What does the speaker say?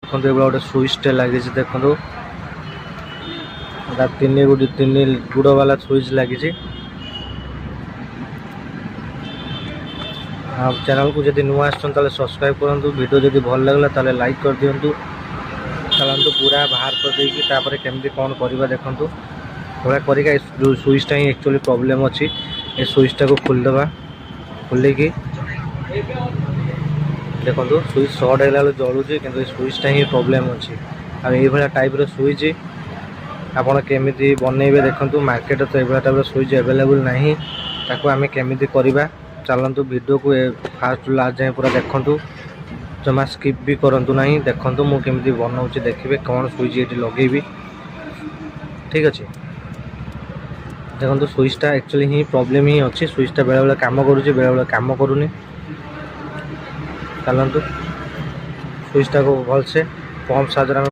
देखो ये गोटे सुइचटे लगी देखो तीन गुड़ वाला सुइच लगी। चैनल को जब नुआ आसते सब्सक्राइब करूँ। वीडियो जब भल लगला ताले लाइक कर दिंतु। चलतु पूरा बाहर कर देपर केमती कौन करवा देखूँ थोड़ा कर सुइचटा ही एक्चुअली प्रॉब्लम अच्छी। ये सुइचटा को खोलदेवा खोलिकी देखो सुइच सर्ट है जलूची कि सुइचटा ही प्रॉब्लम अच्छी। आया टाइप सुइच आपड़ केमी बनइबे देखूँ मार्केट तो ये टाइप सुइच एवेलेबल नहीं ताको आम केमी करवा। चलतु वीडियो को फास्ट लास्ट जाए पूरा देखूँ जमा स्किप भी करूँ ना देखूँ मुझे बनाऊँगी देखिए कौन सुइच ये लगेबी। ठीक अच्छे देखो सुइचटा एक्चुअली ही प्रॉब्लम ही अच्छी। सुइचटा बेले बेले काम करुँच बेले बेले काम करूनी। चलतु सुइचटा को भलसे पंप साहाय्य